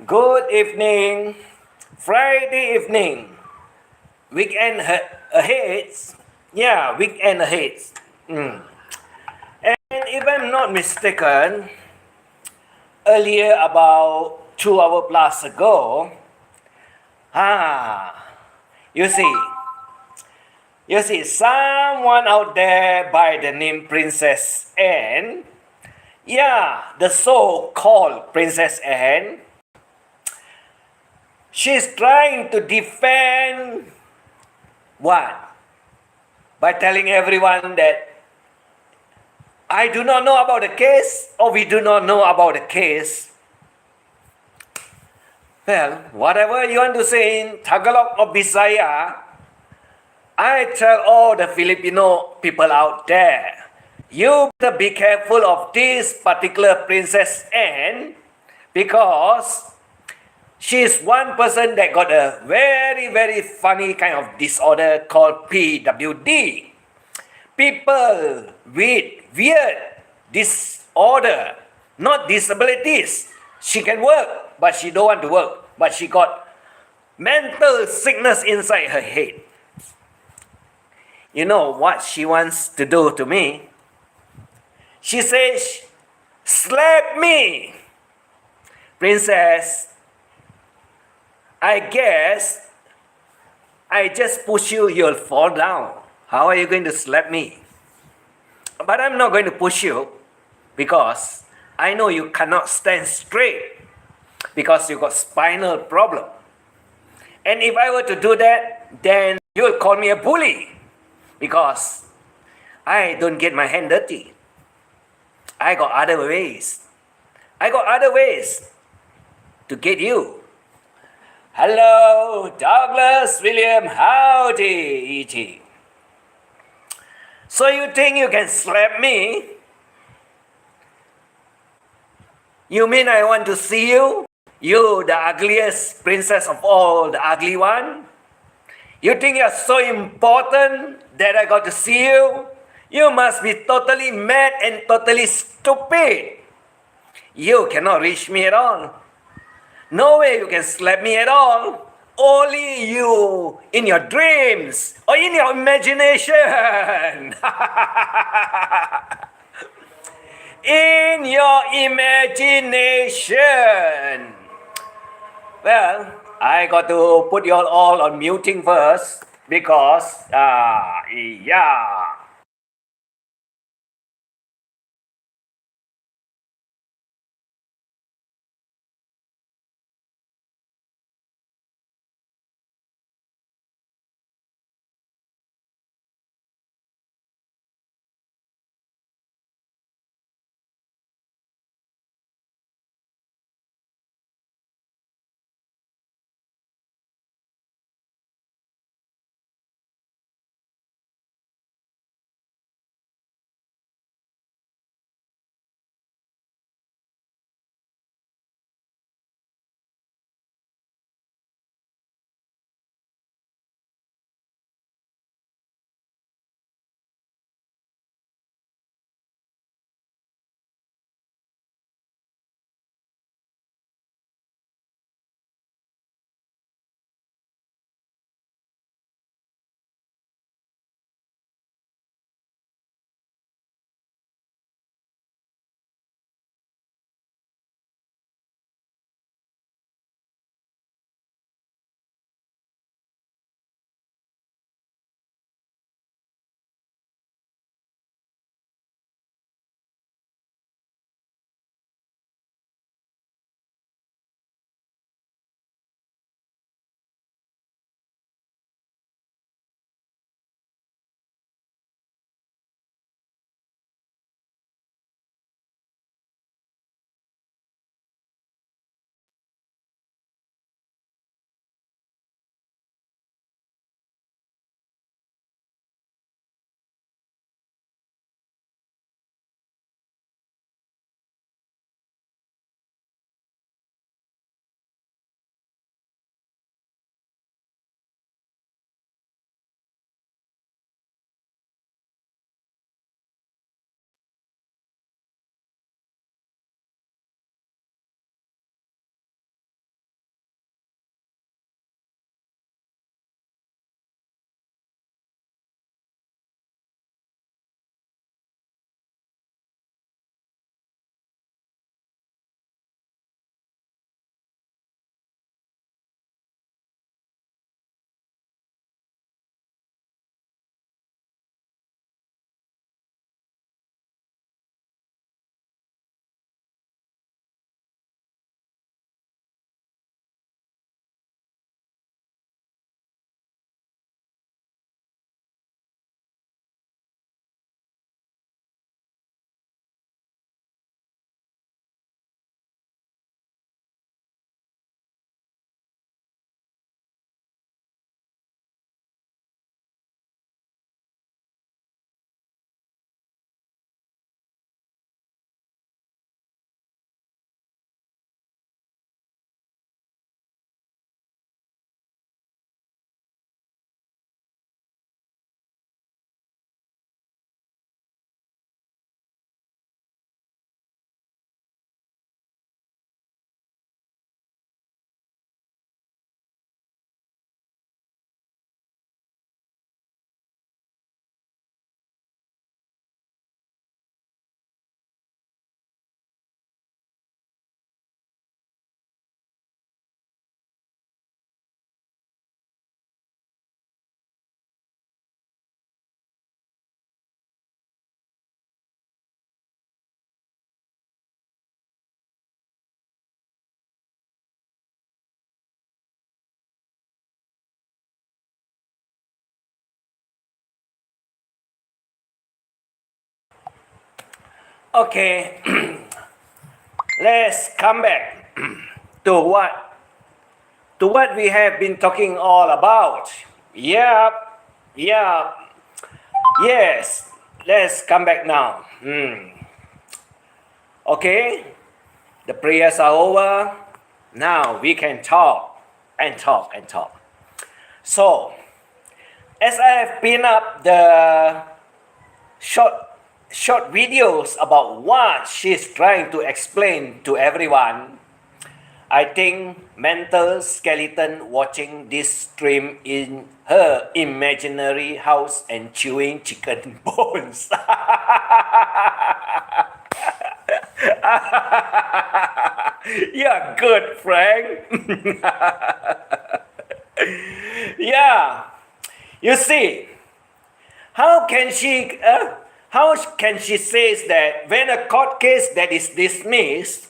Good evening. Friday evening. Weekend ahead. Yeah, weekend ahead. Mm. And if I'm not mistaken, earlier about 2 hours plus ago, ah, you see, someone out there by the name Princess Anne, yeah, the so-called Princess Anne, she's trying to defend what? By telling everyone that I do not know about the case or we do not know about the case. Well, whatever you want to say in Tagalog or Bisaya, I tell all the Filipino people out there, you better be careful of this particular Princess Anne because she's one person that got a very, very funny kind of disorder called PWD. People with weird disorder, not disabilities. She can work, but she don't want to work. But she got mental sickness inside her head. You know what she wants to do to me? She says, slap me. Princess, I guess I just push you, you'll fall down. How are you going to slap me? But I'm not going to push you because I know you cannot stand straight because you got spinal problem. And if I were to do that, then you'll call me a bully because I don't get my hand dirty. I got other ways. I got other ways to get you. Hello, Douglas William, howdy, E.T. So you think you can slap me? You mean I want to see you? You, the ugliest princess of all, the ugly one? You think you're so important that I got to see you? You must be totally mad and totally stupid. You cannot reach me at all. No way you can slap me at all. Only you in your dreams or in your imagination. In your imagination. Well, I got to put you all on muting first because, yeah. Okay, let's come back to what we have been talking all about. Yep, yep, yes. Let's come back now. Okay, the prayers are over. Now we can talk and talk and talk. So, as I have pinned up the short videos about what she's trying to explain to everyone, I think mental skeleton watching this stream in her imaginary house and chewing chicken bones. Yeah, good, Frank. Yeah, you see, how can she say that when a court case that is dismissed,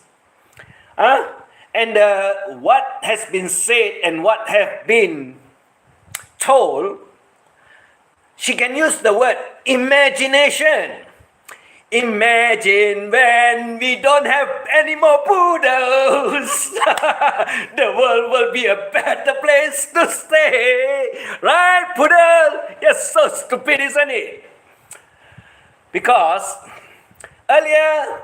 and what has been said and what have been told, she can use the word imagination. Imagine when we don't have any more poodles. The world will be a better place to stay. Right, poodle? You're so stupid, isn't it? Because earlier,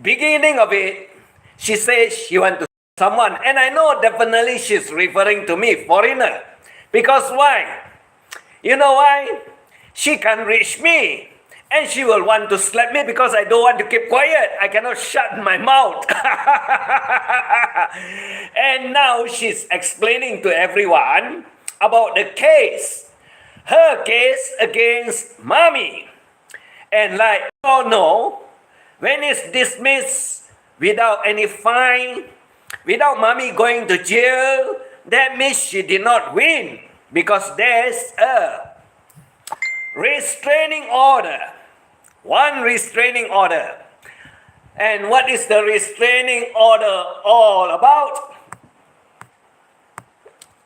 beginning of it, she says she wants to someone. And I know definitely she's referring to me, foreigner. Because why? You know why? She can't reach me. And she will want to slap me because I don't want to keep quiet. I cannot shut my mouth. And now she's explaining to everyone about the case. Her case against mommy. And like, oh no, when it's dismissed without any fine, without mommy going to jail, that means she did not win. Because there's a restraining order. One restraining order. And what is the restraining order all about?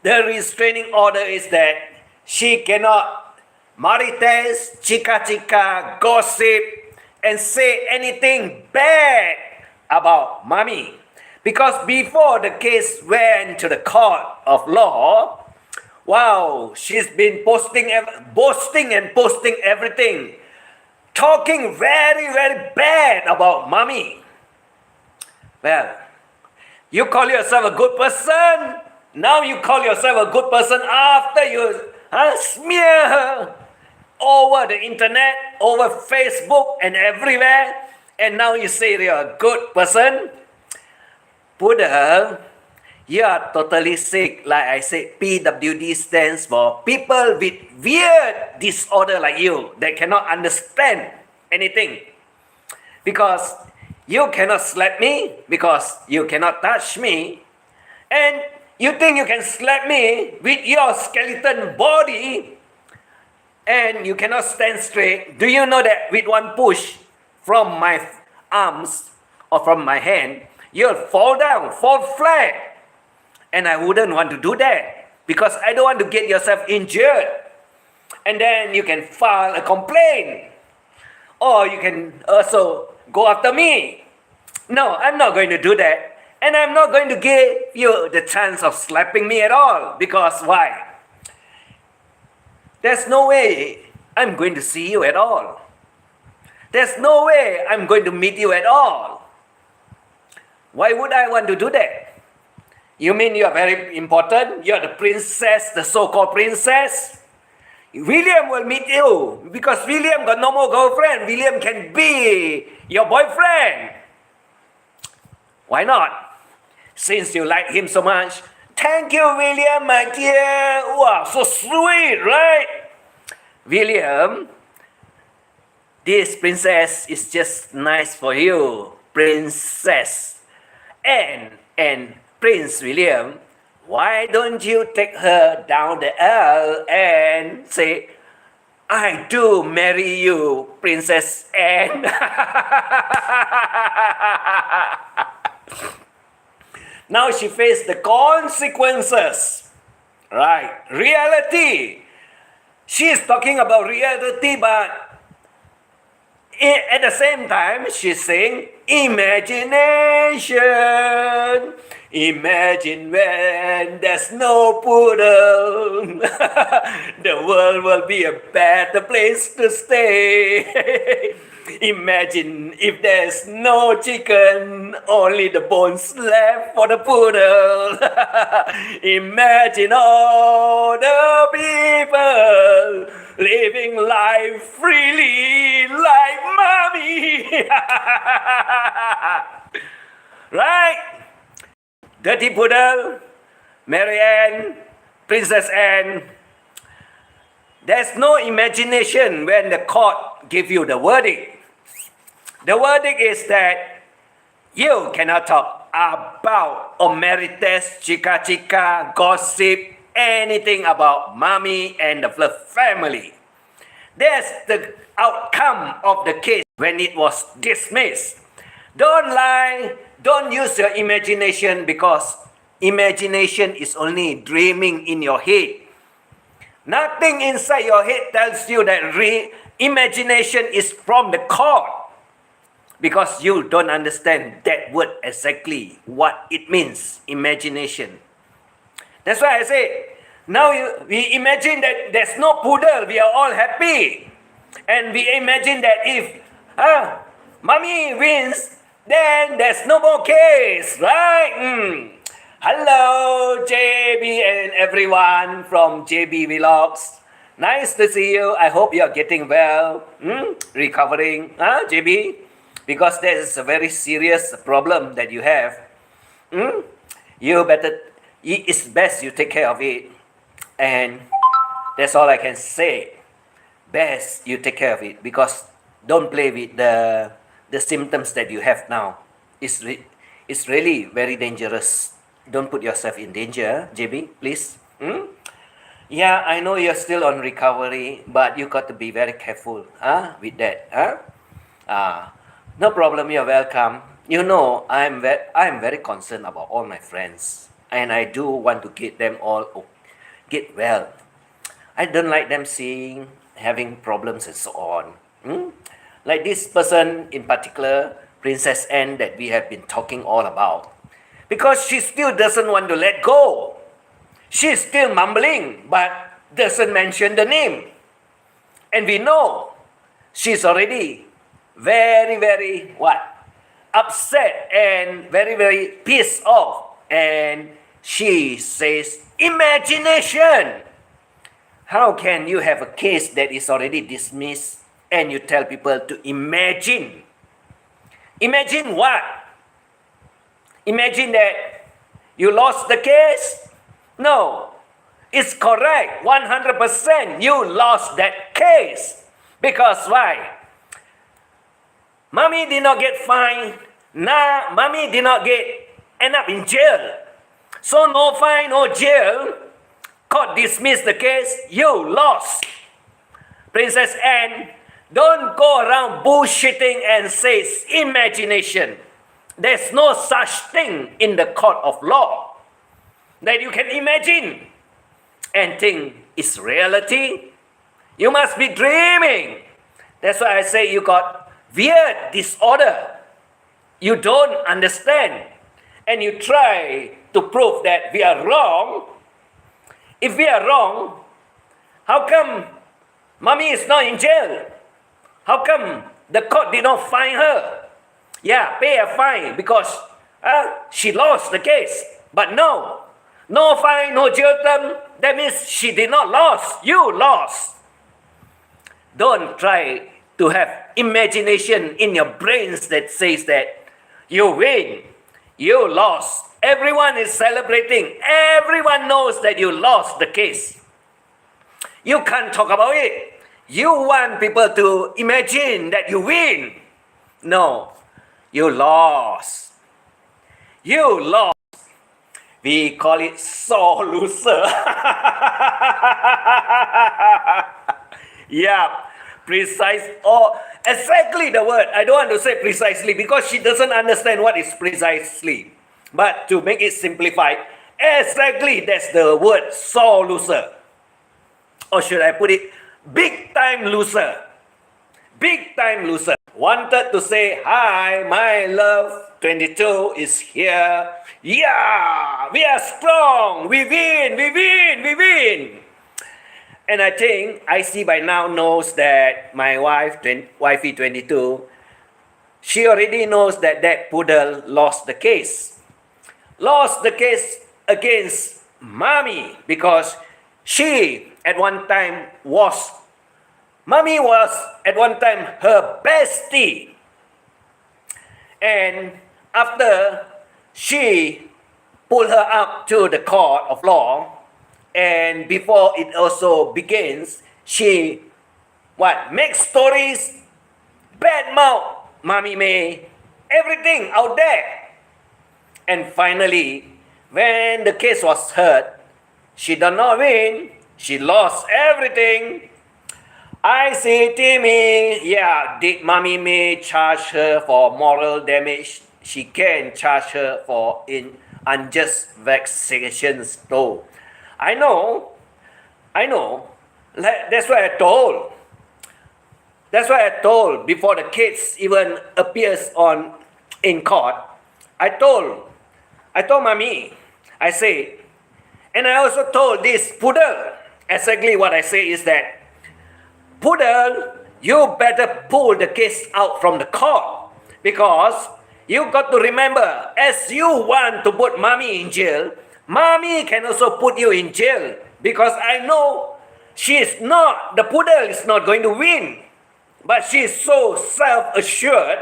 The restraining order is that she cannot marites, chica, gossip, and say anything bad about mommy. Because before the case went to the court of law, wow, she's been boasting and posting everything. Talking very, very bad about mommy. Well, you call yourself a good person. Now you call yourself a good person after you smear her over the internet, over Facebook and everywhere. And now you say you're a good person. Poodle, you are totally sick. Like I said, PWD stands for people with weird disorder like you that cannot understand anything. Because you cannot slap me, because you cannot touch me, and you think you can slap me with your skeleton body, and you cannot stand straight. Do you know that with one push from my arms or from my hand, you'll fall down, fall flat? And I wouldn't want to do that because I don't want to get yourself injured. And then you can file a complaint. Or you can also go after me. No, I'm not going to do that. And I'm not going to give you the chance of slapping me at all. Because why? There's no way I'm going to see you at all. There's no way I'm going to meet you at all. Why would I want to do that? You mean you're very important? You're the princess, the so-called princess? William will meet you because William got no more girlfriend. William can be your boyfriend. Why not? Since you like him so much. Thank you, William, my dear. Wow, so sweet, right? William, this princess is just nice for you, princess. And Prince William, why don't you take her down the aisle and say, I do marry you, Princess Anne. Now she faced the consequences. Right, reality. She is talking about reality, but At the same time, she's saying, imagination. Imagine when there's no poodle. The world will be a better place to stay. Imagine if there's no chicken, only the bones left for the poodle. Imagine all the people living life freely like mommy. Right? Dirty Poodle, Marianne, Princess Anne. There's no imagination when the court give you the verdict. The verdict is that you cannot talk about emeritus, chica, gossip, anything about mommy and the Fluff family. That's the outcome of the case when it was dismissed. Don't lie, don't use your imagination, because imagination is only dreaming in your head. Nothing inside your head tells you that imagination is from the court, because you don't understand that word exactly what it means, imagination. That's why I say, now we imagine that there's no poodle, we are all happy. And we imagine that if mommy wins, then there's no more case, right? Hello, JB and everyone from JB Vlogs. Nice to see you. I hope you are getting well, recovering, JB? Because there is a very serious problem that you have. You better, it's best you take care of it. And that's all I can say. Best you take care of it, because don't play with the symptoms that you have now. It's really very dangerous. Don't put yourself in danger, JB, please. Yeah, I know you're still on recovery, but you got to be very careful with that. No problem, you're welcome. You know, I'm very concerned about all my friends, and I do want to get them all get well. I don't like them having problems and so on. Like this person in particular, Princess Anne, that we have been talking all about. Because she still doesn't want to let go. She's still mumbling, but doesn't mention the name. And we know she's already very, very, upset and very, very pissed off. And she says, imagination. How can you have a case that is already dismissed and you tell people to imagine? Imagine what? Imagine that you lost the case? No, it's correct. 100% you lost that case. Because why? Mommy did not get fined. Mommy did not end up in jail. So no fine, no jail. Court dismissed the case. You lost. Princess Anne, don't go around bullshitting and say imagination. There's no such thing in the court of law that you can imagine and think is reality. You must be dreaming. That's why I say you got weird disorder. You don't understand. And you try to prove that we are wrong. If we are wrong, how come mommy is not in jail? How come the court did not fine her? Yeah, pay a fine because she lost the case. But no fine, no jail term. That means she did not lose. You lost. Don't try to have imagination in your brains that says that you win, you lost. Everyone is celebrating. Everyone knows that you lost the case. You can't talk about it. You want people to imagine that you win. No, you lost. You lost. We call it sore loser. Yeah, precise or exactly the word. I don't want to say precisely because she doesn't understand what is precisely. But to make it simplified, exactly that's the word, sore loser. Or should I put it, big time loser. Big time loser. wanted to say, hi, my love 22 is here. Yeah, we are strong. We win, we win, we win. And I think IC by now knows that my wifey 22, she already knows that that poodle lost the case. Lost the case against mommy because she at one time was, mommy was at one time her bestie. And after she pulled her up to the court of law, and before it also begins, she makes stories, bad mouth Mommy May, everything out there. And finally, when the case was heard, she did not win. She lost everything. I say, Timmy, yeah, did Mommy May charge her for moral damage? She can charge her for unjust vexations though. I know. That's why I told. That's why I told before the case even appears in court. I told Mommy, I say, and I also told this poodle, exactly what I say is that, poodle, you better pull the case out from the court because you got to remember, as you want to put Mommy in jail, Mommy can also put you in jail because I know the poodle is not going to win. But she is so self-assured,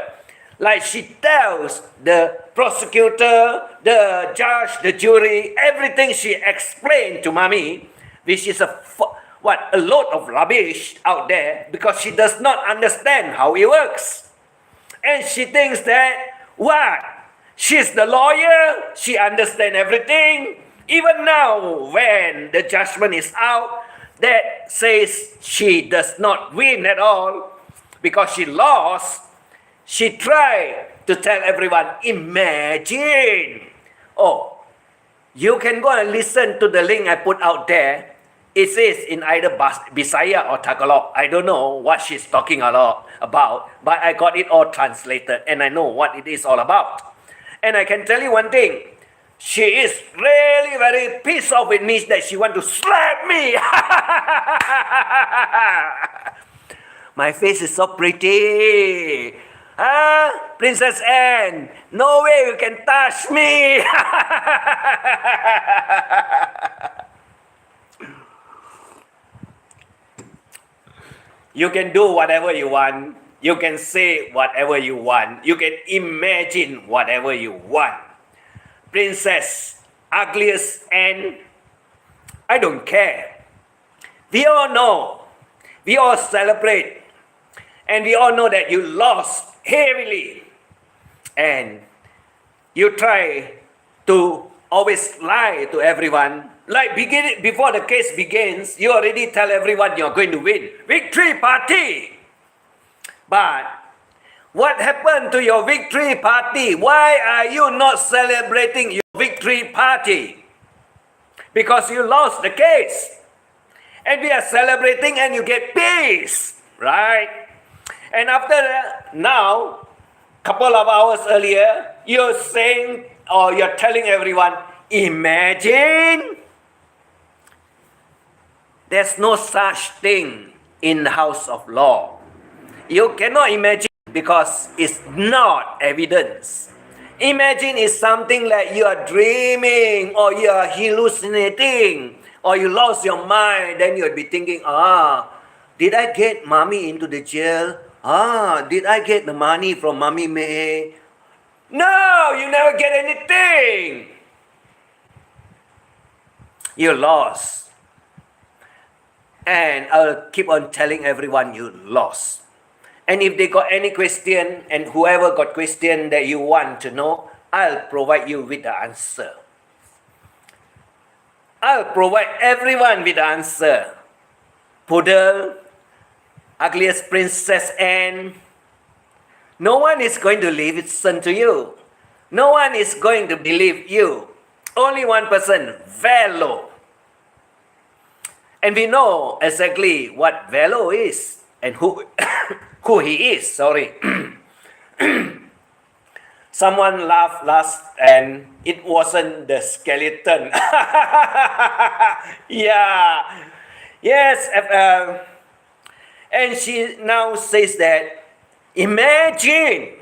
like she tells the prosecutor, the judge, the jury, everything she explained to Mommy, which is a lot of rubbish out there because she does not understand how it works. And she thinks that, she's the lawyer, she understands everything. Even now, when the judgment is out, that says she does not win at all, because she lost, she tried to tell everyone, imagine. Oh, you can go and listen to the link I put out there. It says in either Bisaya or Tagalog. I don't know what she's talking about, but I got it all translated and I know what it is all about. And I can tell you one thing. She is really very pissed off with me that she want to slap me. My face is so pretty. Princess Anne, no way you can touch me. You can do whatever you want. You can say whatever you want. You can imagine whatever you want. Princess, ugliest Anne, I don't care. We all know. We all celebrate. And we all know that you lost heavily. And you try to always lie to everyone. Like before the case begins, you already tell everyone you're going to win. Victory party! But what happened to your victory party? Why are you not celebrating your victory party? Because you lost the case. And we are celebrating and you get peace, right? And after that, now, couple of hours earlier, you're saying or you're telling everyone, imagine. There's no such thing in the house of law. You cannot imagine because it's not evidence. Imagine is something like you are dreaming or you are hallucinating or you lost your mind. Then you'll be thinking, did I get Mommy into the jail? Did I get the money from Mommy May? No, you never get anything. You lost. And I'll keep on telling everyone you lost. And if they got any question, and whoever got question that you want to know, I'll provide you with the answer. I'll provide everyone with the answer. Poodle, ugliest Princess Anne, no one is going to listen to you. No one is going to believe you. Only one person, Velo. And we know exactly what Velo is. and who who he is. Sorry. Someone laughed last and it wasn't the skeleton. Yeah. Yes. And she now says that imagine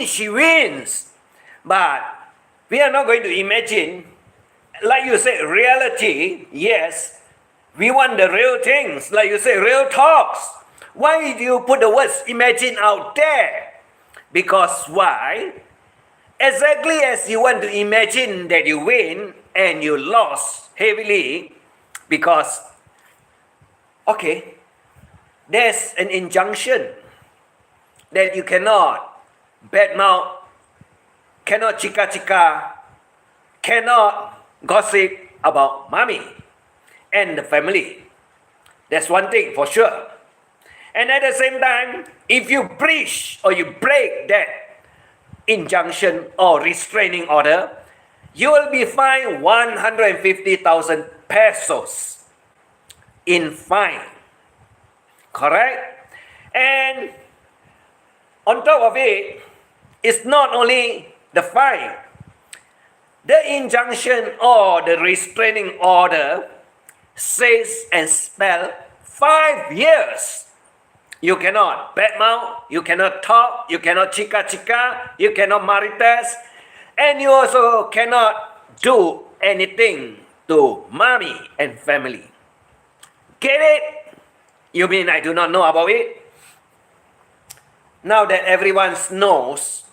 she wins. But we are not going to imagine. Like you say, reality, yes. We want the real things. Like you say, real talks. Why do you put the words imagine out there? Because why? Exactly as you want to imagine that you win and you lost heavily because, okay, there's an injunction that you cannot badmouth, cannot chika, cannot gossip about mommy and the family. That's one thing for sure. And at the same time, if you breach or you break that injunction or restraining order, you will be fined 150,000 pesos in fine. Correct? And on top of it, it's not only the fine. The injunction or the restraining order says and spell 5 years. You cannot badmouth, you cannot talk, you cannot chika, you cannot maritas, and you also cannot do anything to mommy and family. Get it? You mean I do not know about it? Now that everyone knows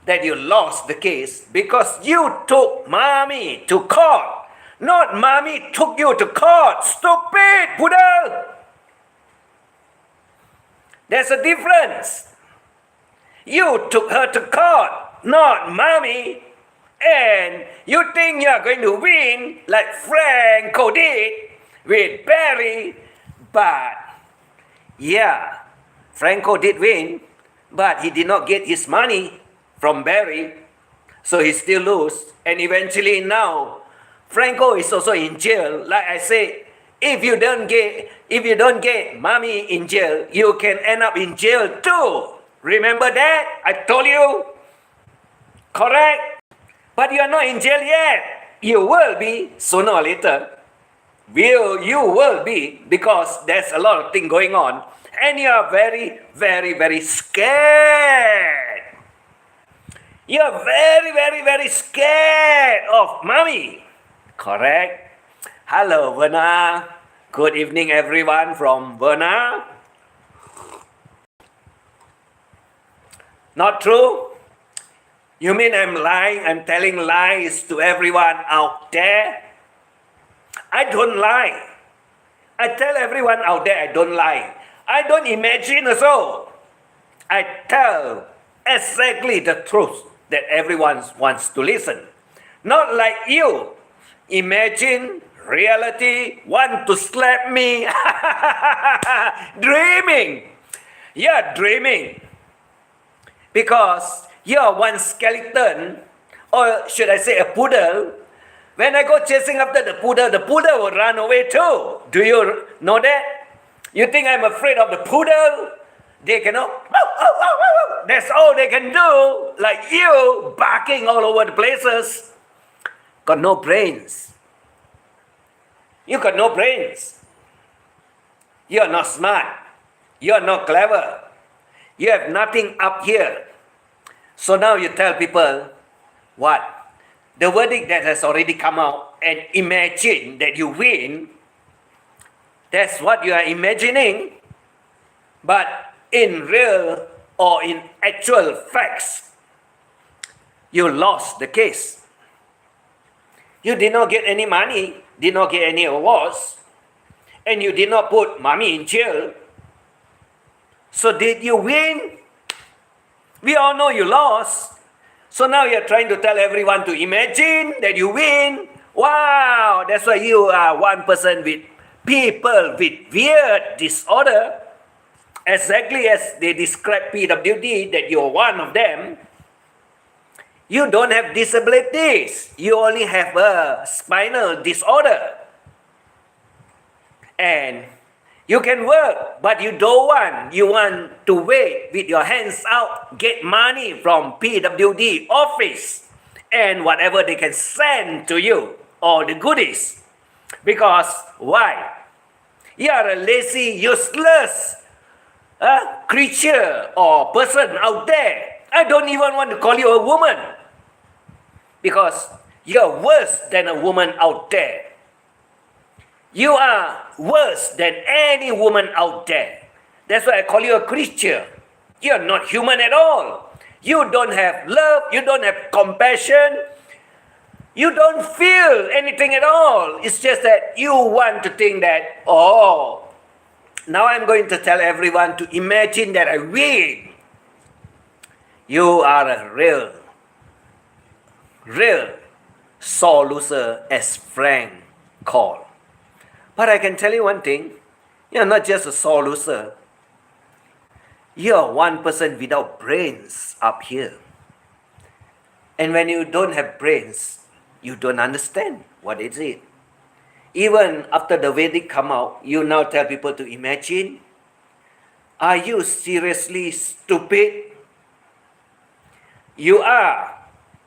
that you lost the case because you took mommy to court, not mommy took you to court. Stupid poodle! There's a difference. You took her to court, not mommy, and you think you're going to win like Franco did with Barry, but yeah, Franco did win, but he did not get his money from Barry, so he still lose, and eventually now Franco is also in jail. Like I said, if you don't get mommy in jail, you can end up in jail too. Remember that? I told you. Correct? But you are not in jail yet. You will be sooner or later. You will be, because there's a lot of things going on. And you are very, very, very scared. You are very, very, very scared of mommy. Correct? Hello, Verna. Good evening, everyone from Verna. Not true? You mean I'm lying? I'm telling lies to everyone out there? I don't lie. I tell everyone out there I don't lie. I don't imagine also. I tell exactly the truth that everyone wants to listen. Not like you. Imagine reality, want to slap me. Dreaming. You're dreaming. Because you're one skeleton, or should I say a poodle. When I go chasing after the poodle will run away too. Do you know that? You think I'm afraid of the poodle? They cannot. That's all they can do. Like you, barking all over the places. Got no brains. You got no brains. You're not smart. You're not clever. You have nothing up here. So now you tell people what? The verdict that has already come out, and imagine that you win. That's what you are imagining. But in real or in actual facts, you lost the case. You did not get any money, did not get any awards, and you did not put mommy in jail. So did you win? We all know you lost. So now you're trying to tell everyone to imagine that you win. Wow, that's why you are one person with people with weird disorder. Exactly as they describe PWD, that you're one of them. You don't have disabilities. You only have a spinal disorder. And You can work, but you don't want. You want to wait with your hands out, get money from PWD office and whatever they can send to you, all the goodies. Because why? You are a lazy, useless creature or person out there. I don't even want to call you a woman. Because you're worse than a woman out there. You are worse than any woman out there. That's why I call you a creature. You're not human at all. You don't have love. You don't have compassion. You don't feel anything at all. It's just that you want to think that, oh, now I'm going to tell everyone to imagine that I win. You are a real sore loser, as Frank called. But I can tell you one thing, you're not just a sore loser. You're one person without brains up here. And when you don't have brains, you don't understand what is it. Even after the Vedic come out, you now tell people to imagine. Are you seriously stupid? You are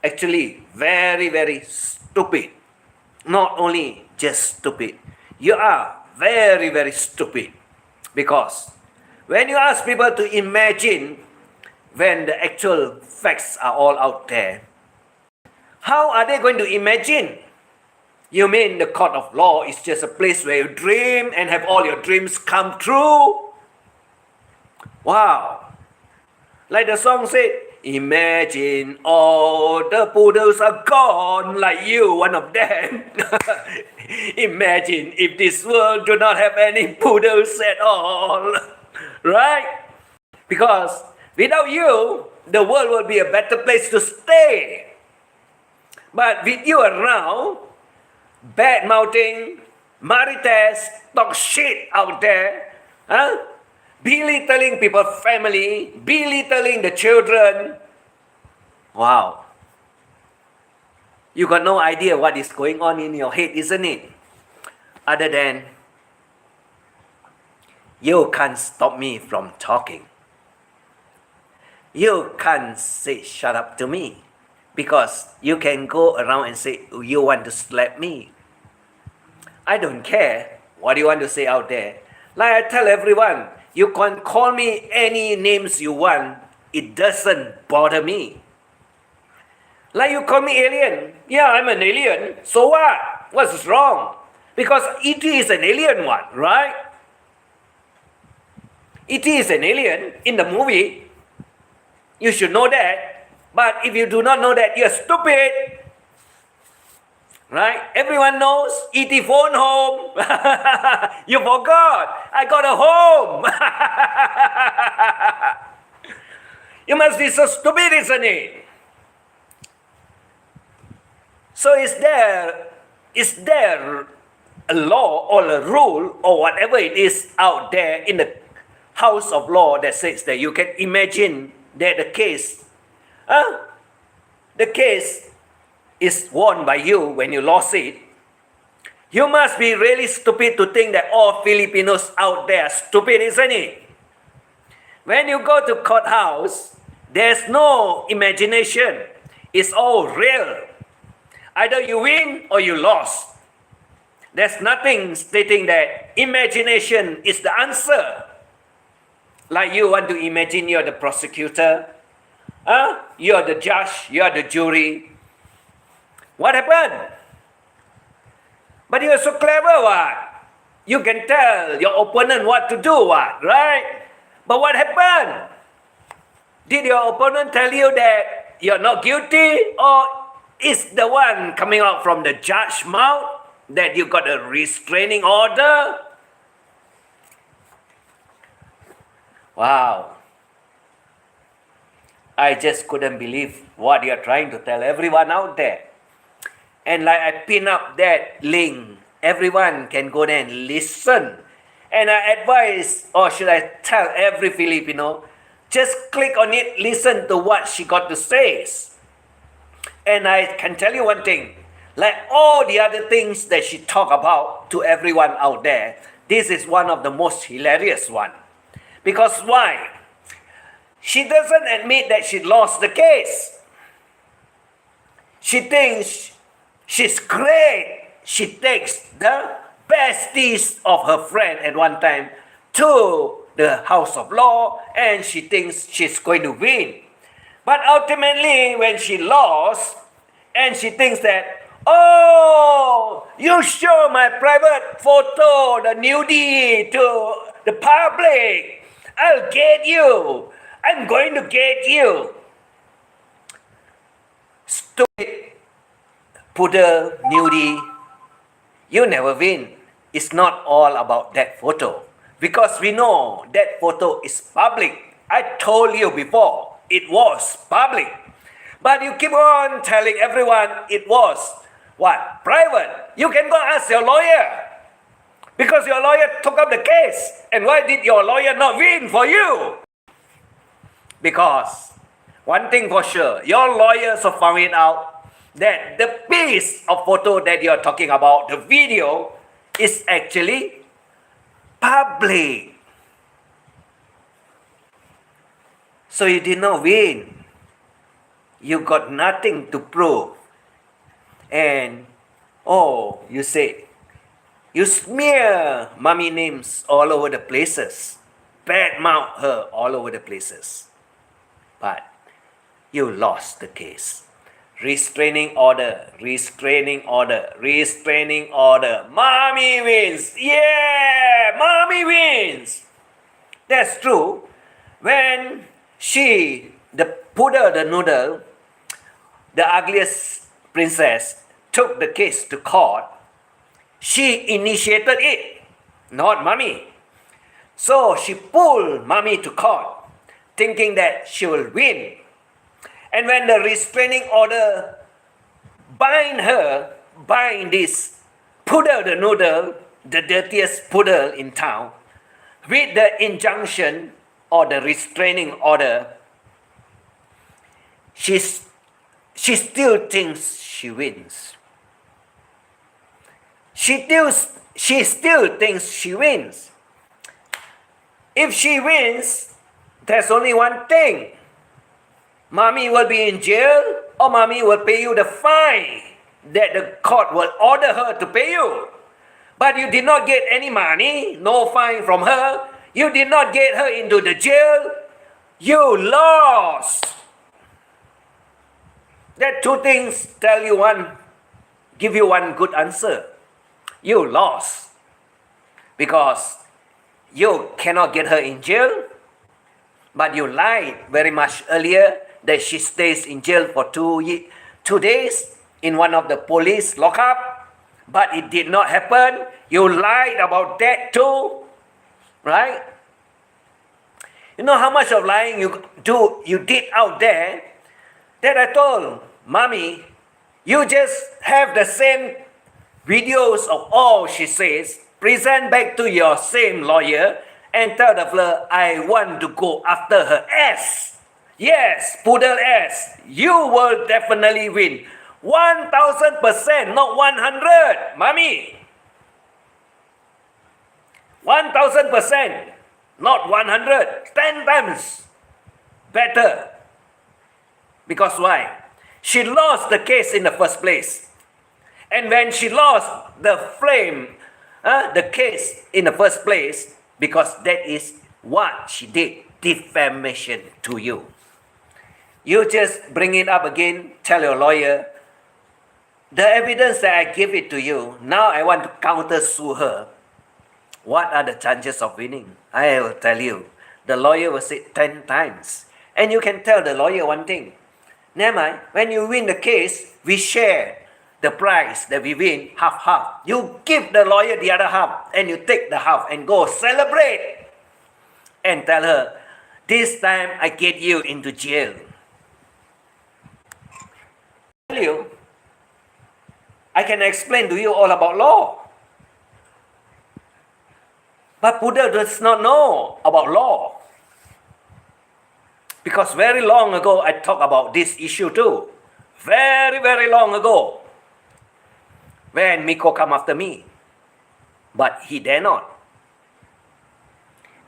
actually very, very stupid. Not only just stupid. You are very, very stupid. Because when you ask people to imagine when the actual facts are all out there, how are they going to imagine? You mean the court of law is just a place where you dream and have all your dreams come true? Wow. Like the song said, imagine all the poodles are gone, like you, one of them. Imagine if this world do not have any poodles at all. Right? Because without you, the world will be a better place to stay. But with you around, bad mouthing, maritas, talk shit out there, belittling people's family, belittling the children. Wow. You got no idea what is going on in your head, isn't it? Other than, you can't stop me from talking. You can't say shut up to me. Because you can go around and say, you want to slap me. I don't care what you want to say out there. Like I tell everyone, you can call me any names you want. It doesn't bother me. Like you call me alien. Yeah, I'm an alien. So what? What's wrong? Because E.T. is an alien one, right? E.T. is an alien in the movie. You should know that. But if you do not know that, you're stupid. Right? Everyone knows E.T. phone home. You forgot. I got a home. You must be so stupid, isn't it? So is there a law or a rule or whatever it is out there in the house of law that says that you can imagine that the case is won by you when you lost it? You must be really stupid to think that all Filipinos out there are stupid, isn't it? When you go to courthouse, there's no imagination. It's all real. Either you win or you lost. There's nothing stating that imagination is the answer. Like you want to imagine you're the prosecutor, you're the judge, you're the jury. What happened? But you're so clever, what? You can tell your opponent what to do, what? Right? But what happened? Did your opponent tell you that you're not guilty? Or is the one coming out from the judge's mouth that you got a restraining order? Wow. I just couldn't believe what you're trying to tell everyone out there. And like I pin up that link, everyone can go there and listen. And I advise, or should I tell every Filipino, just click on it, listen to what she got to say. And I can tell you one thing, like all the other things that she talked about to everyone out there, This is one of the most hilarious one. Because why? She doesn't admit that she lost the case. She thinks she's great. She takes the besties of her friend at one time to the House of Law, and she thinks she's going to win. But ultimately, when she lost, and she thinks that, oh, you show my private photo, the nudie, to the public. I'll get you. I'm going to get you. Stupid poodle nudie, you never win. It's not all about that photo. Because we know that photo is public. I told you before, it was public. But you keep on telling everyone it was what? Private. You can go ask your lawyer. Because your lawyer took up the case. And why did your lawyer not win for you? Because one thing for sure, your lawyers have found it out that the piece of photo that you're talking about, the video, is actually public. So you did not win. You got nothing to prove. And, oh, you say, you smear mommy names all over the places. Badmouth her all over the places. But you lost the case. Restraining order, restraining order, restraining order. Mommy wins. Yeah, mommy wins. That's true. When she, the poodle, the noodle, the ugliest princess, took the case to court, she initiated it, not mommy. So she pulled mommy to court, thinking that she will win. And when the restraining order bind this poodle, the noodle, the dirtiest poodle in town, with the injunction or the restraining order, she still thinks she wins. She still thinks she wins. If she wins, there's only one thing. Mommy will be in jail, or mommy will pay you the fine that the court will order her to pay you. But you did not get any money, no fine from her. You did not get her into the jail. You lost. That two things give you one good answer. You lost. Because you cannot get her in jail, but you lied very much earlier that she stays in jail for 2 days in one of the police lockup, but it did not happen. You lied about that too, right? You know how much of lying you did out there that I told mommy, you just have the same videos of all she says, present back to your same lawyer and tell the fella, I want to go after her ass. Yes, poodle ass. You will definitely win. 1,000%, not 100, mommy. 1,000%, not 100. 10 times better. Because why? She lost the case in the first place. And when she lost the case in the first place, because that is what she did, defamation to you. You just bring it up again, tell your lawyer, the evidence that I give it to you, now I want to counter sue her. What are the chances of winning? I will tell you. The lawyer will say 10 times. And you can tell the lawyer one thing. Never mind, when you win the case, we share the prize that we win half. You give the lawyer the other half and you take the half and go celebrate. And tell her, this time I get you into jail. I can explain to you all about law. But Buddha does not know about law. Because very long ago, I talked about this issue too. Very, very long ago. When Miko come after me. But he dare not.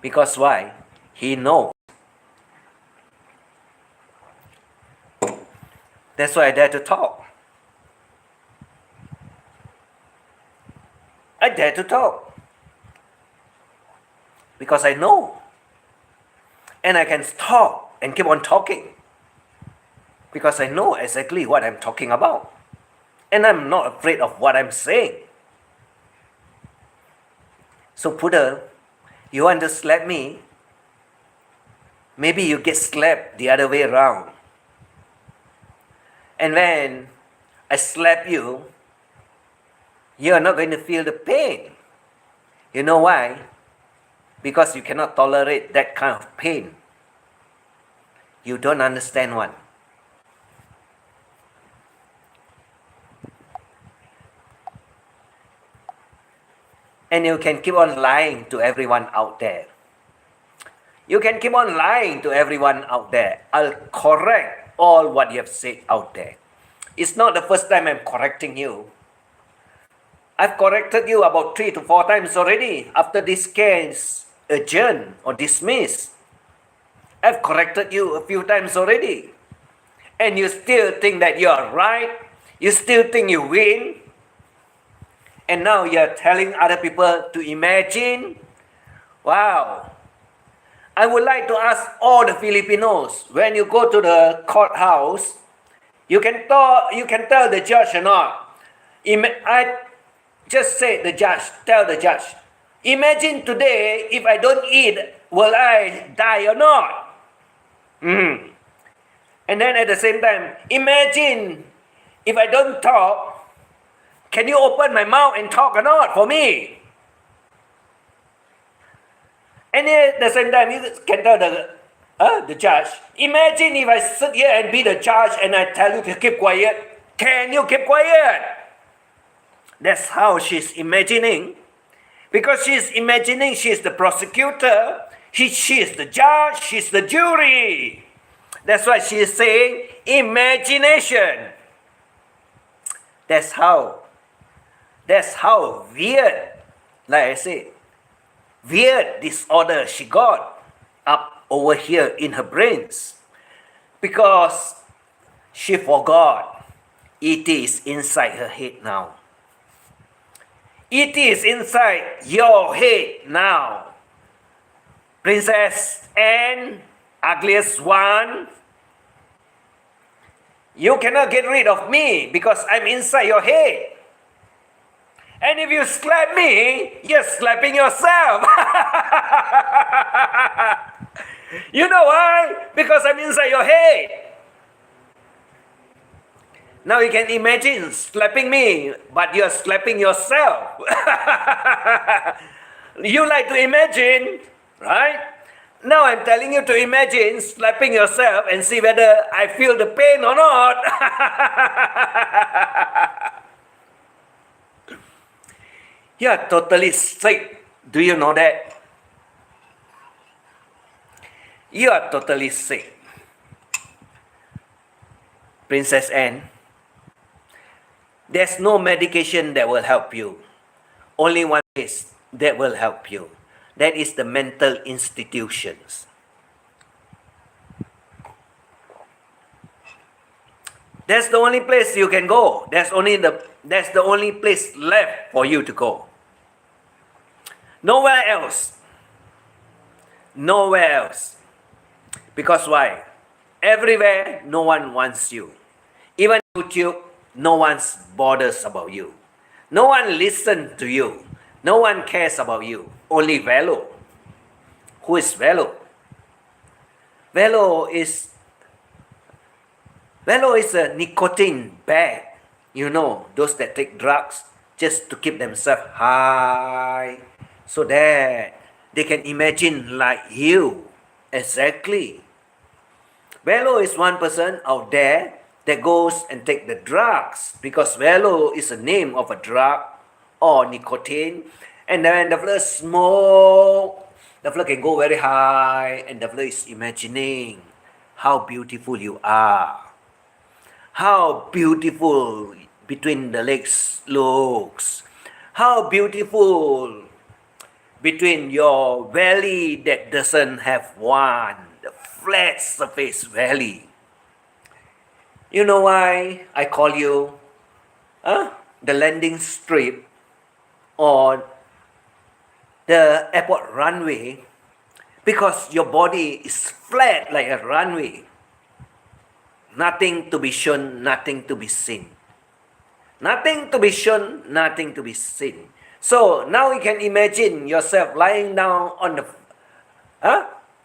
Because why? He knows. That's why I dare to talk. I dare to talk. Because I know. And I can talk and keep on talking. Because I know exactly what I'm talking about. And I'm not afraid of what I'm saying. So Buddha, you want to slap me? Maybe you get slapped the other way around. And when I slap you, you're not going to feel the pain. You know why? Because you cannot tolerate that kind of pain. You don't understand one. And you can keep on lying to everyone out there. You can keep on lying to everyone out there. I'll correct all what you have said out there. It's not the first time I'm correcting you. I've corrected you about 3 to 4 times already after this case adjourned or dismissed. I've corrected you a few times already. And you still think that you're right. You still think you win. And now you're telling other people to imagine. Wow. I would like to ask all the Filipinos, when you go to the courthouse, you can tell the judge or not. I just say the judge, tell the judge, imagine today if I don't eat, will I die or not? And then at the same time, imagine if I don't talk, can you open my mouth and talk or not for me? And at the same time, you can tell the judge, imagine if I sit here and be the judge and I tell you to keep quiet. Can you keep quiet? That's how she's imagining. Because she's imagining she's the prosecutor, she's the judge, she's the jury. That's why she is saying imagination. That's how weird, like I say, weird disorder she got up over here in her brains. Because she forgot it is inside her head now. It is inside your head now. Princess and ugliest one, you cannot get rid of me because I'm inside your head. And if you slap me, you're slapping yourself. You know why? Because I'm inside your head. Now you can imagine slapping me, but you're slapping yourself. You like to imagine, right? Now I'm telling you to imagine slapping yourself and see whether I feel the pain or not. You're totally sick. Do you know that? You are totally sick. Princess Anne, there's no medication that will help you. Only one place that will help you. That is the mental institutions. That's the only place you can go. That's the only place left for you to go. Nowhere else. Nowhere else. Because why? Everywhere, no one wants you. Even YouTube, no one bothers about you. No one listens to you. No one cares about you. Only Velo. Who is Velo? Velo is a nicotine bag. You know, those that take drugs just to keep themselves high so that they can imagine like you. Exactly. Velo is one person out there that goes and take the drugs because Velo is a name of a drug or nicotine. And then the fellow smoke, the fellow can go very high, and the fellow is imagining how beautiful you are. How beautiful between the legs looks. How beautiful between your valley that doesn't have one, the flat surface valley. You know why I call you the landing strip or the airport runway? Because your body is flat like a runway. Nothing to be shown, nothing to be seen. Nothing to be shown, nothing to be seen. So now you can imagine yourself lying down on the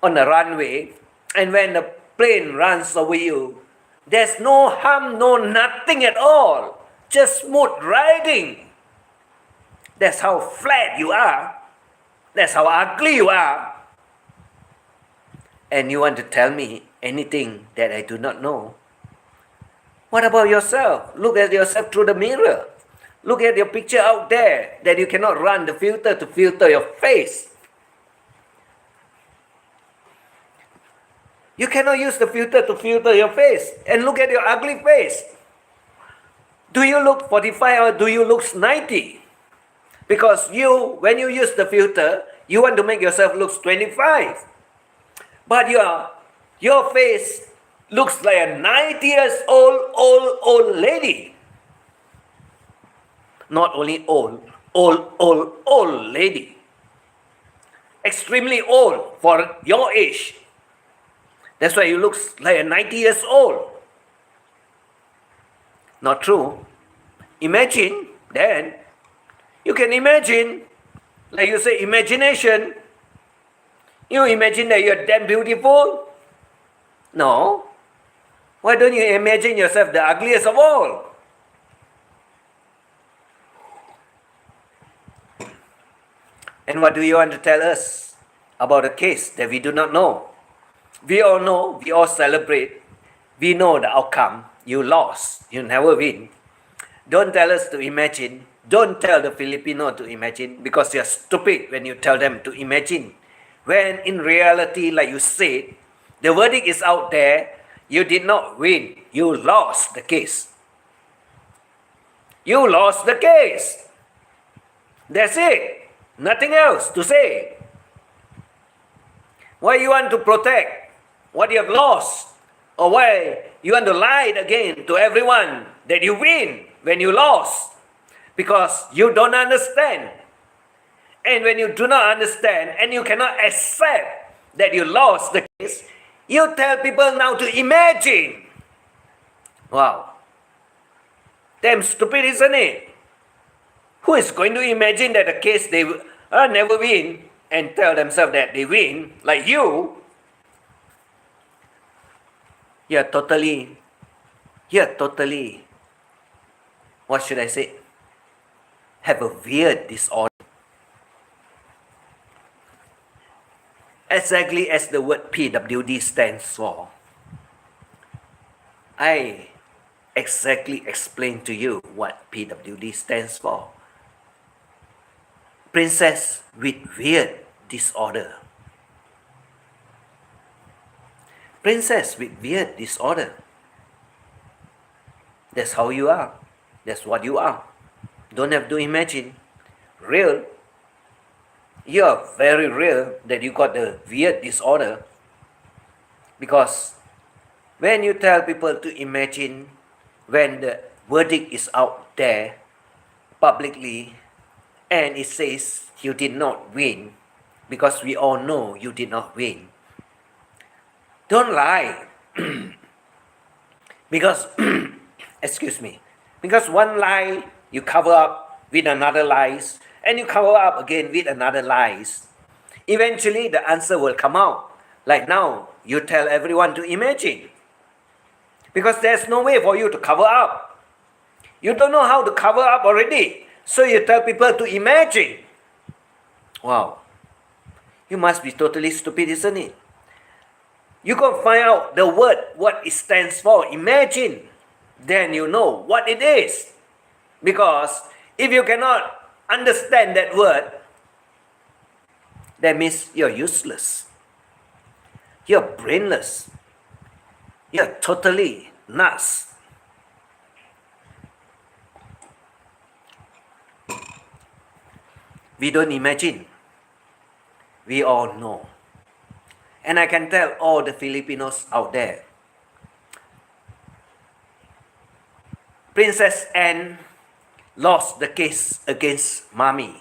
runway, and when the plane runs over you, there's no harm, no nothing at all. Just smooth riding. That's how flat you are. That's how ugly you are. And you want to tell me anything that I do not know? What about yourself? Look at yourself through the mirror. Look at your picture out there that you cannot run the filter to filter your face. You cannot use the filter to filter your face. And look at your ugly face. Do you look 45 or do you look 90? Because when you use the filter, you want to make yourself look 25. But your face looks like a 90 years old lady. Not only old lady. Extremely old for your age. That's why you look like a 90 years old. Not true. Imagine then. You can imagine, like you say, imagination. You imagine that you're damn beautiful? No. Why don't you imagine yourself the ugliest of all? And what do you want to tell us about a case that we do not know? We all know, we all celebrate, we know the outcome. You lost, you never win. Don't tell us to imagine. Don't tell the Filipino to imagine, because you're stupid when you tell them to imagine. When in reality, like you said, the verdict is out there, you did not win. You lost the case. You lost the case. That's it. Nothing else to say. Why you want to protect what you have lost? Or why you want to lie again to everyone that you win when you lost? Because you don't understand. And when you do not understand and you cannot accept that you lost the case, you tell people now to imagine. Wow. Damn stupid, isn't it? Who is going to imagine that the case they never win and tell themselves that they win, like you? You're totally, what should I say? Have a weird disorder. Exactly as the word PWD stands for. I exactly explained to you what PWD stands for. Princess with weird disorder. Princess with weird disorder. That's how you are. That's what you are. Don't have to imagine. Real. You're very real that you got the weird disorder. Because when you tell people to imagine, when the verdict is out there publicly and it says you did not win, because we all know you did not win. Don't lie. Because, excuse me, because one lie you cover up with another lies, and you cover up again with another lies. Eventually the answer will come out. Like now, you tell everyone to imagine. Because there's no way for you to cover up. You don't know how to cover up already. So you tell people to imagine. Wow. You must be totally stupid, isn't it? You can find out the word, what it stands for, imagine. Then you know what it is. Because if you cannot understand that word, that means you're useless. You're brainless. You're totally nuts. We don't imagine. we all know. And I can tell all the Filipinos out there, Princess Anne lost the case against Mommy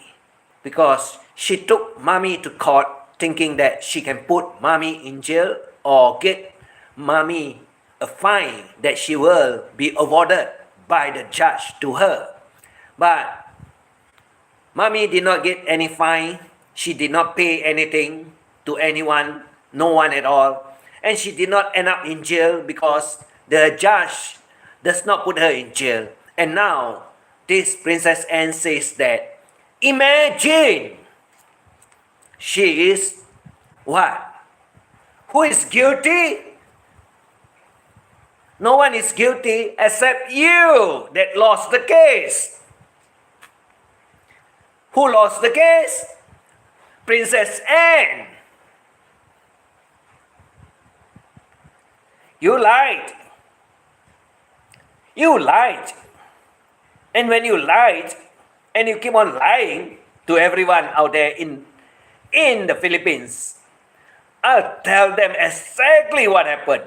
because she took Mommy to court thinking that she can put Mommy in jail or get Mommy a fine that she will be awarded by the judge to her. But Mommy did not get any fine. She did not pay anything to anyone, no one at all. And she did not end up in jail because the judge does not put her in jail. And now, this Princess Anne says that, imagine, she is what? Who is guilty? No one is guilty except you that lost the case. Who lost the case? Princess Anne. You lied. You lied. And when you lied, and you keep on lying to everyone out there in the Philippines, I'll tell them exactly what happened.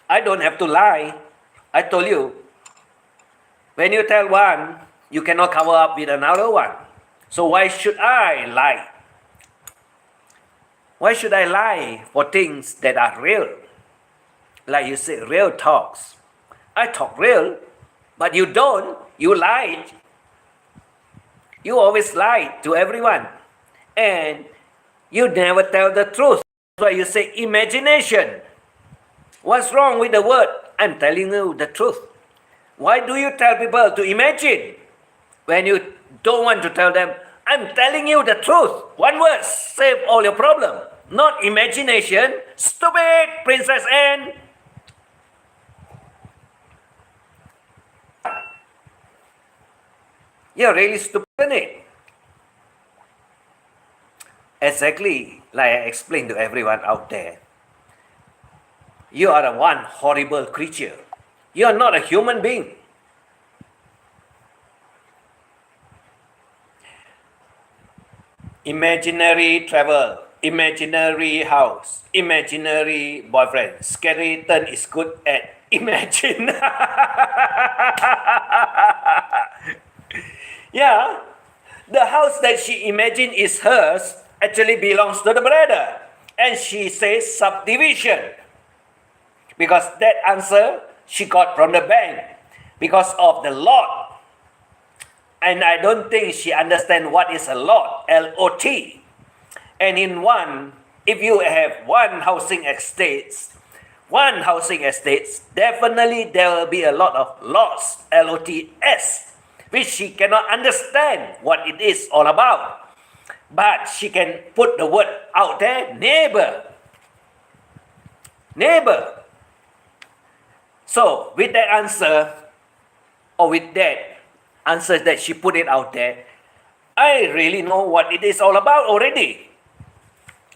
I don't have to lie. I told you. When you tell one, you cannot cover up with another one. So why should I lie? Why should I lie for things that are real? Like you say, real talks. I talk real, but you don't. You lied. You always lie to everyone. And you never tell the truth. That's why you say imagination. What's wrong with the word? I'm telling you the truth. Why do you tell people to imagine when you don't want to tell them, I'm telling you the truth? One word, save all your problem. Not imagination. Stupid, Princess Anne. You're really stupid, isn't it? Exactly like I explained to everyone out there. You are a one horrible creature. You are not a human being. Imaginary travel, imaginary house, imaginary boyfriend. Skeleton is good at imagine. Yeah, the house that she imagined is hers actually belongs to the brother. And she says subdivision. Because that answer she got from the bank. Because of the lot. And I don't think she understands what is a lot, L-O-T. And in one, if you have one housing estates, definitely there will be a lot of lots, L-O-T-S, which she cannot understand what it is all about. But she can put the word out there, neighbor. Neighbor. So, with that answer, or with that answer that she put it out there, I really know what it is all about already.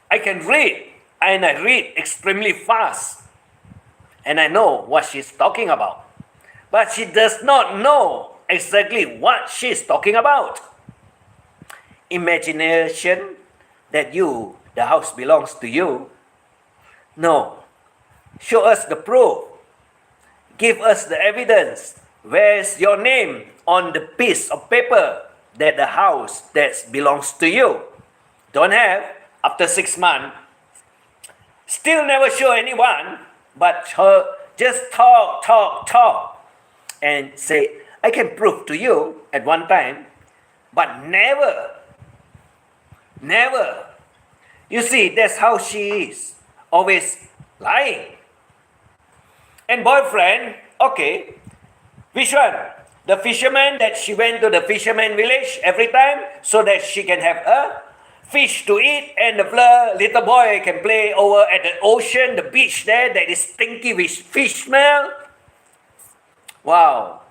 I can read, and I read extremely fast. And I know what she's talking about. But she does not know exactly what she's talking about. Imagination that the house belongs to you. No. Show us the proof. Give us the evidence. Where's your name on the piece of paper that the house that belongs to you? Don't have. After 6 months. Still never show anyone. But her just talk. And say, I can prove to you at one time. But never. You see, that's how she is. Always lying. And boyfriend, okay. Which one? The fisherman that she went to the fisherman village every time so that she can have a fish to eat and the little boy can play over at the ocean, the beach there that is stinky with fish smell. Wow.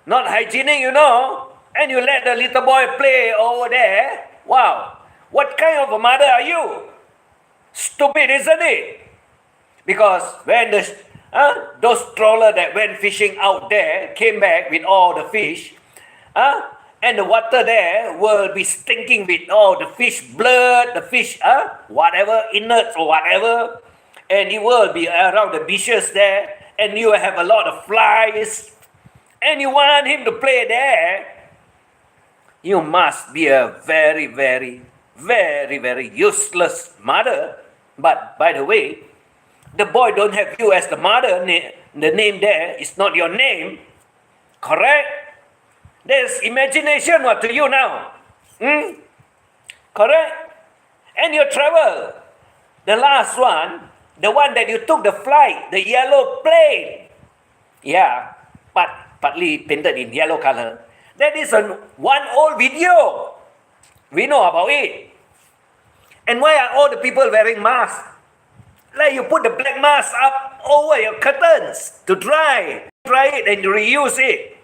Not hygienic, you know. And you let the little boy play over there. Wow. What kind of a mother are you? Stupid, isn't it? Because when those trawlers that went fishing out there came back with all the fish, and the water there will be stinking with all the fish blood, the fish, whatever, innards or whatever, and it will be around the beaches there, and you will have a lot of flies, and you want him to play there, you must be a very, very, very, very useless mother. But by the way, the boy don't have you as the mother. The name there is not your name. Correct? There's imagination what to you now. Correct? And your travel. The last one, the one that you took the flight, the yellow plane. Yeah, but partly painted in yellow color. That is one old video. We know about it. And why are all the people wearing masks? Like you put the black mask up over your curtains to dry it and reuse it.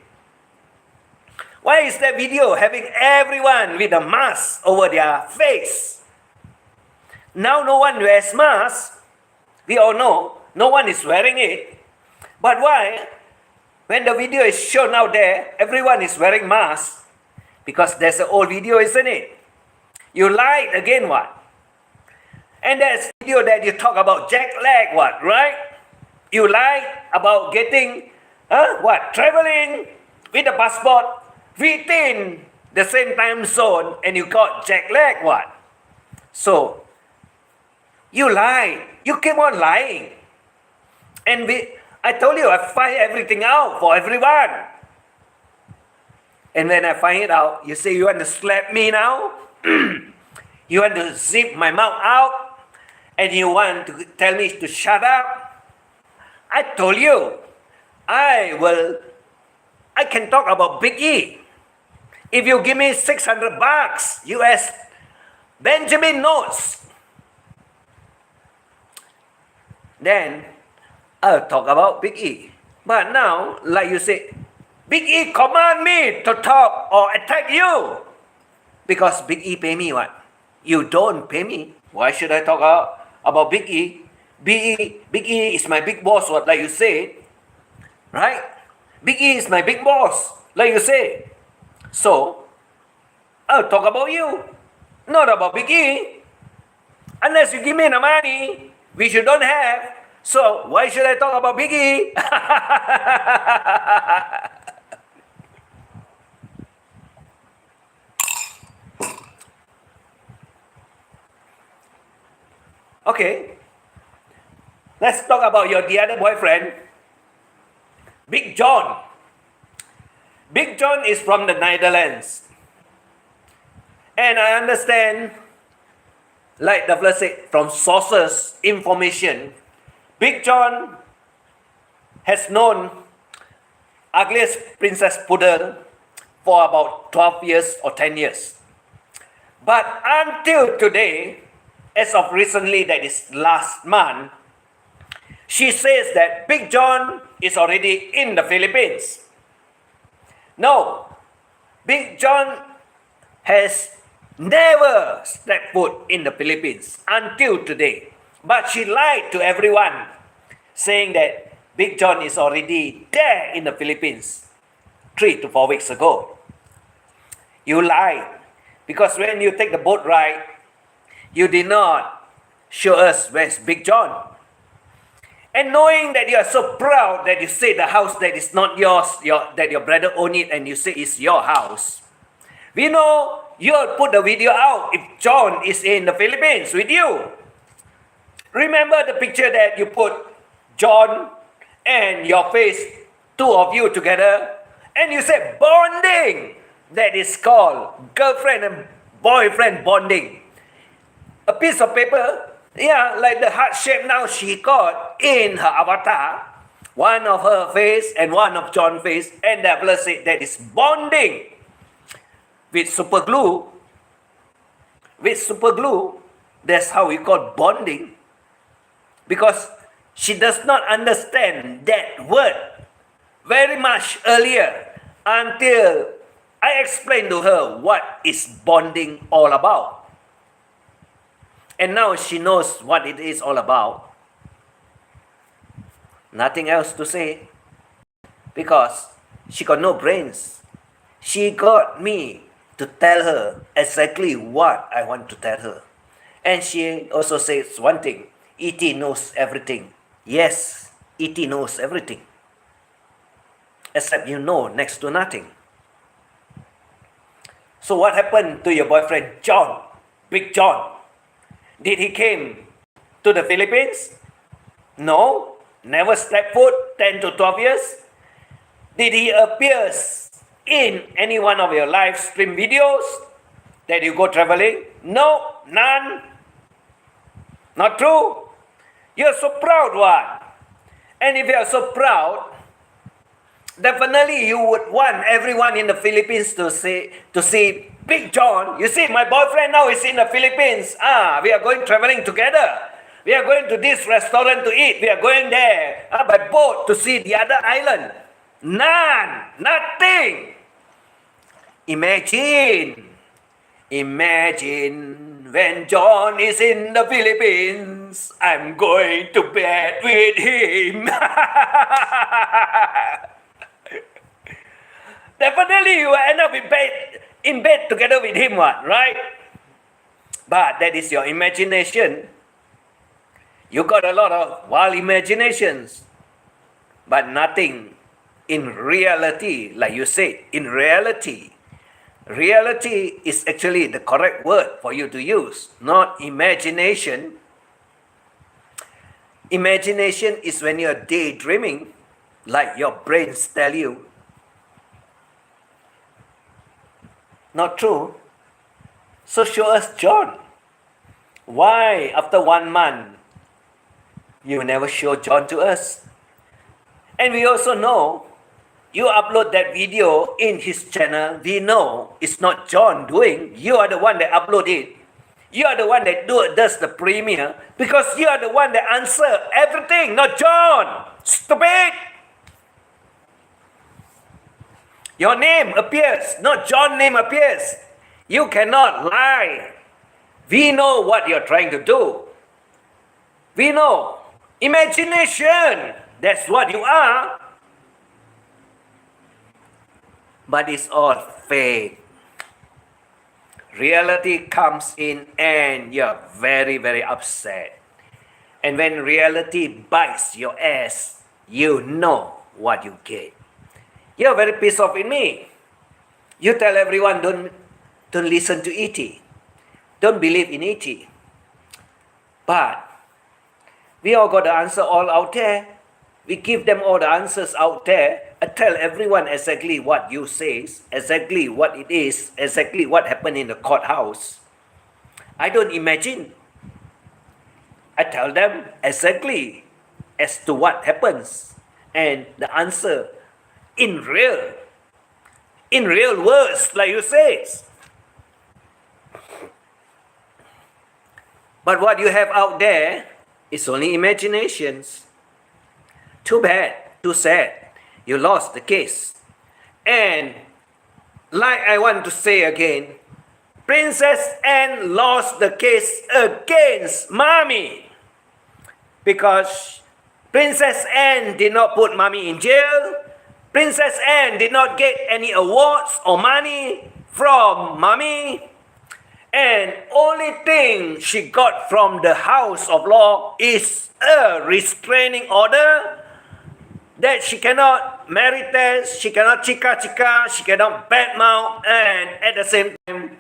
Why is that video having everyone with a mask over their face? Now no one wears mask. We all know no one is wearing it. But why? When the video is shown out there, everyone is wearing masks. Because there's an old video, isn't it? You lied again, what? And there's video that you talk about jet lag, what, right? You lied about getting, traveling with a passport within the same time zone, and you got jet lag, what? So, you lied. You keep on lying. And I told you, I find everything out for everyone. And when I find it out, you say you want to slap me now? You want to zip my mouth out? And you want to tell me to shut up? I told you, I can talk about Big E. If you give me $600 US Benjamin notes, then I'll talk about Big E. But now, like you say, Big E command me to talk or attack you. Because Big E pay me what? You don't pay me. Why should I talk about Big E? Big E is my big boss, what, like you say. Right? Big E is my big boss, like you say. So, I'll talk about you, not about Big E. Unless you give me the money, which you don't have. So, why should I talk about Big E? Okay, let's talk about the other boyfriend, Big John. Big John is from the Netherlands. And I understand, like the verse said, from sources, information, Big John has known ugliest Princess Poodle for about 12 years or 10 years. But until today, as of recently, that is last month, she says that Big John is already in the Philippines. No, Big John has never stepped foot in the Philippines until today. But she lied to everyone, saying that Big John is already there in the Philippines 3 to 4 weeks ago. You lied, because when you take the boat ride, you did not show us where's Big John. And knowing that you are so proud that you say the house that is not yours, that your brother owned it and you say it's your house, we know you'll put the video out if John is in the Philippines with you. Remember the picture that you put John and your face, two of you together, and you said bonding. That is called girlfriend and boyfriend bonding. A piece of paper, like the heart shape now she got in her avatar, one of her face and one of John's face, and the blur said that is bonding. With super glue, that's how we call bonding. Because she does not understand that word very much earlier until I explained to her what is bonding all about. And now she knows what it is all about. Nothing else to say. Because she got no brains. she got me to tell her exactly what I want to tell her. And she also says one thing, E.T. knows everything. Yes, E.T. knows everything. Except you know next to nothing. So what happened to your boyfriend, John? Big John? Did he came to the Philippines? No. Never stepped foot 10 to 12 years? Did he appear in any one of your live stream videos that you go traveling? No, none. Not true. You're so proud, what? And if you're so proud, definitely you would want everyone in the Philippines to see Big John. You see, my boyfriend now is in the Philippines. We are going traveling together. We are going to this restaurant to eat. We are going there by boat to see the other island. None. Nothing. Imagine when John is in the Philippines, I'm going to bed with him. Definitely you will end up in bed together with him, right? But that is your imagination. You got a lot of wild imaginations, but nothing in reality, like you said, in reality. Reality is actually the correct word for you to use, not imagination. Imagination is when you're daydreaming, like your brains tell you. Not true. So show us John. Why after 1 month you never show John to us? And we also know you upload that video in his channel. We know it's not John doing. You are the one that upload it. You are the one that does the premiere, because you are the one that answer everything, not John. Stupid. Your name appears, not John's name appears. You cannot lie. We know what you're trying to do. We know. Imagination. That's what you are. But it's all fake. Reality comes in and you're very, very upset. And when reality bites your ass, you know what you get. You're very pissed off in me. You tell everyone don't listen to E.T. Don't believe in E.T. But we all got the answer all out there. We give them all the answers out there. I tell everyone exactly what you say, exactly what it is, exactly what happened in the courthouse. I don't imagine. I tell them exactly as to what happens and the answer in real words, like you say. But what you have out there is only imaginations. Too bad, too sad. You lost the case. And like I want to say again, Princess Anne lost the case against Mommy. Because Princess Anne did not put Mommy in jail. Princess Anne did not get any awards or money from Mommy. And only thing she got from the House of Law is a restraining order that she cannot marry test, she cannot chika, she cannot badmouth, and at the same time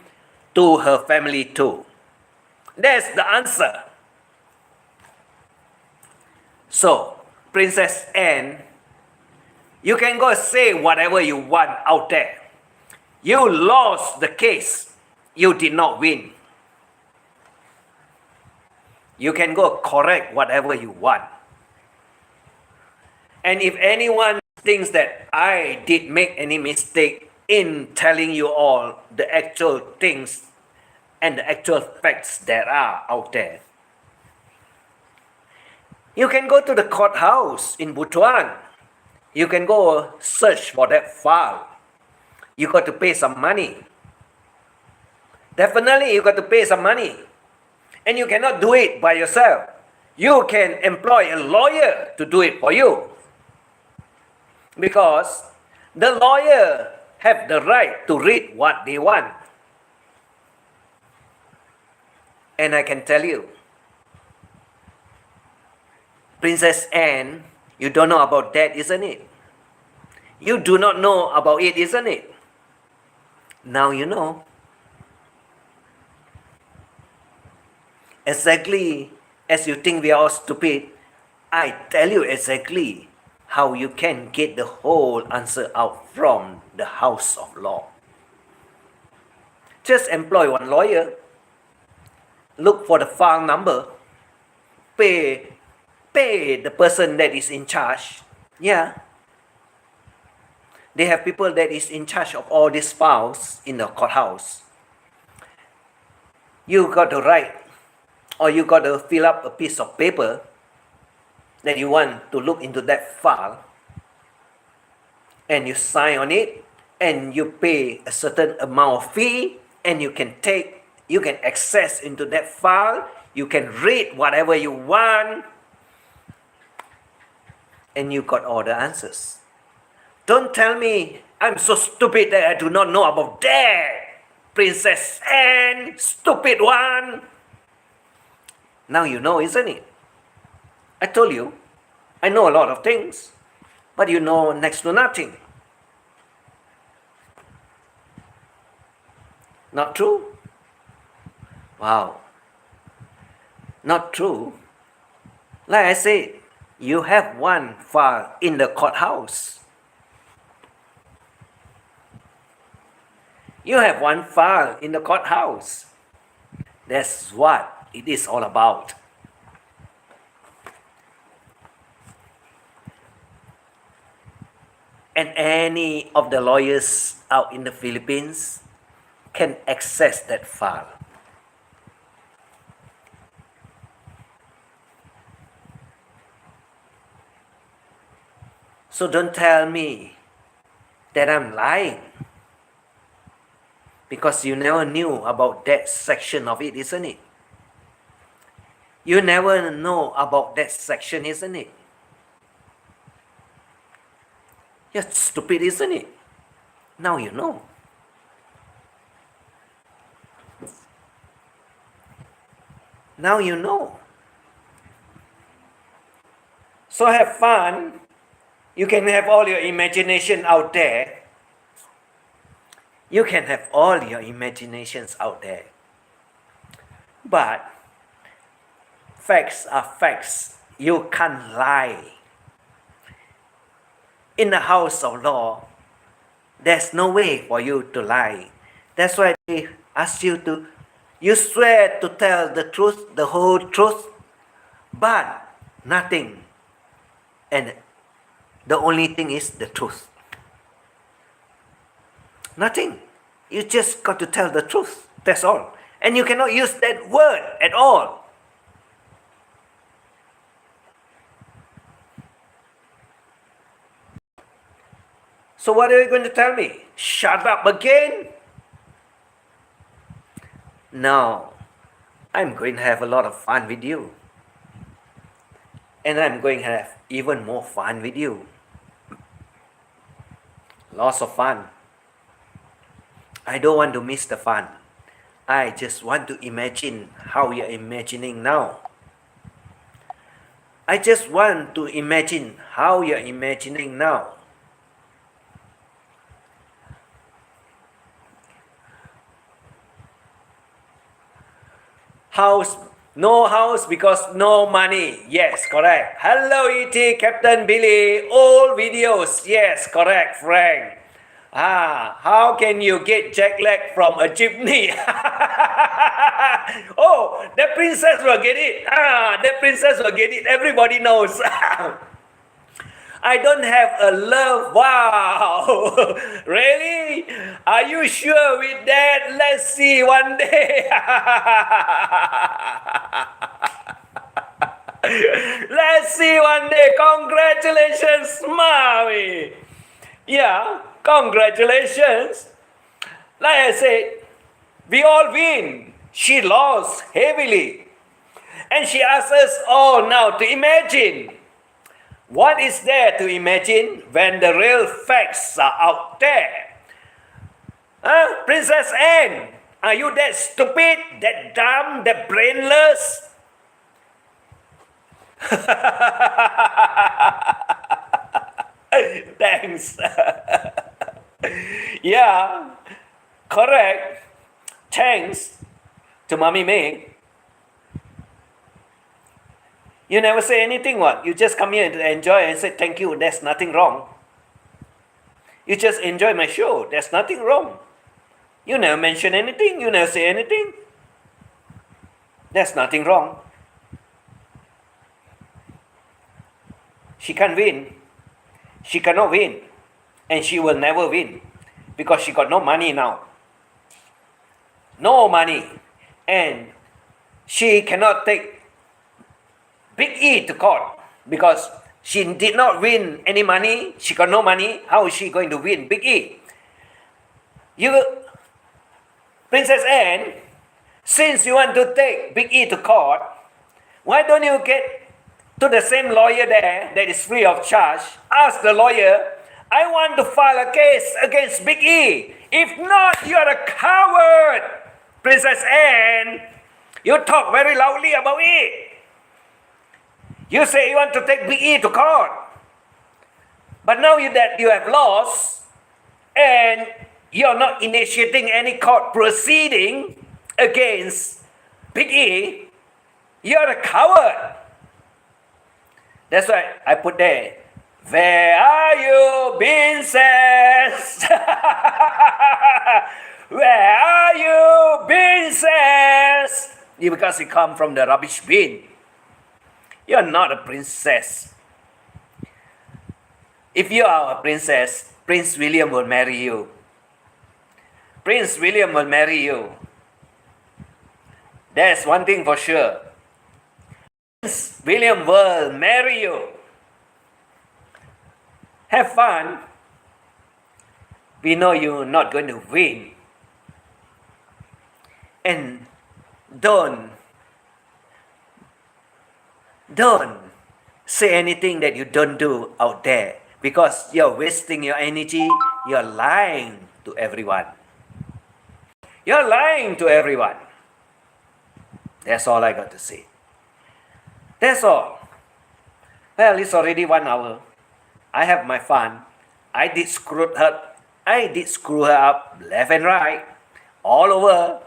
to her family too. That's the answer. So, Princess Anne, you can go say whatever you want out there. You lost the case. You did not win. You can go correct whatever you want. And if anyone thinks that I did make any mistake in telling you all the actual things and the actual facts that are out there, you can go to the courthouse in Butuan. You can go search for that file. You got to pay some money. Definitely you got to pay some money. And you cannot do it by yourself. You can employ a lawyer to do it for you. Because the lawyer have the right to read what they want. And I can tell you, Princess Anne, you don't know about that, isn't it? You do not know about it, isn't it? Now you know. Exactly as you think we are all stupid, I tell you exactly how you can get the whole answer out from the house of law. Just employ one lawyer, look for the file number, pay the person that is in charge. Yeah. They have people that is in charge of all these files in the courthouse. You got to write, or you got to fill up a piece of paper that you want to look into that file, and you sign on it, and you pay a certain amount of fee, and you can access into that file, you can read whatever you want, and you got all the answers. Don't tell me I'm so stupid that I do not know about that, Princess Anne, stupid one. Now you know, isn't it? I told you, I know a lot of things, but you know next to nothing. Not true? Wow. Not true. Like I said, you have one file in the courthouse. You have one file in the courthouse. That's what it is all about. And any of the lawyers out in the Philippines can access that file. So don't tell me that I'm lying, because you never knew about that section of it, isn't it? You never know about that section, isn't it? You're stupid, isn't it? Now you know. Now you know. So have fun. You can have all your imagination out there. You can have all your imaginations out there. But facts are facts. You can't lie. In the house of law, there's no way for you to lie. That's why they ask you to, you swear to tell the truth, the whole truth, but nothing. And the only thing is the truth. Nothing. You just got to tell the truth. That's all. And you cannot use that word at all. So what are you going to tell me? Shut up again? No. I'm going to have a lot of fun with you. And I'm going to have even more fun with you. Lots of fun. I don't want to miss the fun. I just want to imagine how you're imagining now. I just want to imagine how you're imagining now. House, no house because no money. Yes, correct. Hello E.T., Captain Billy. All videos. Yes, correct, Frank. How can you get jet lag from a jeepney? Oh, the princess will get it. The princess will get it. Everybody knows. I don't have a love. Wow. Really? Are you sure with that? Let's see one day. Let's see one day. Congratulations, mommy. Yeah, congratulations. Like I said, we all win. She lost heavily. And she asks us all now to imagine. What is there to imagine when the real facts are out there? Princess Anne, are you that stupid, that dumb, that brainless? Thanks. Yeah, correct. Thanks to Mommy May. You never say anything, what? You just come here to enjoy and say thank you. There's nothing wrong. You just enjoy my show. There's nothing wrong. You never mention anything. You never say anything. There's nothing wrong. She can't win. She cannot win. And she will never win. Because she got no money now. No money. And she cannot take Big E to court. Because she did not win any money. She got no money. How is she going to win Big E? Princess Anne, since you want to take Big E to court, why don't you get to the same lawyer there that is free of charge? Ask the lawyer, I want to file a case against Big E. If not, you are a coward. Princess Anne, you talk very loudly about it. You say you want to take Big E to court. But now that you have lost, and you're not initiating any court proceeding against Big E, you're a coward. That's why I put there, where are you, BINCESS? Where are you, BINCESS? Because you come from the rubbish bin. You're not a princess. If you are a princess, Prince William will marry you. Prince William will marry you. That's one thing for sure. Prince William will marry you. Have fun. We know you're not going to win. And don't say anything that you don't do out there. Because you're wasting your energy. You're lying to everyone. You're lying to everyone. That's all I got to say. That's all. Well, it's already 1 hour. I have my fun. I did screw her up left and right. All over.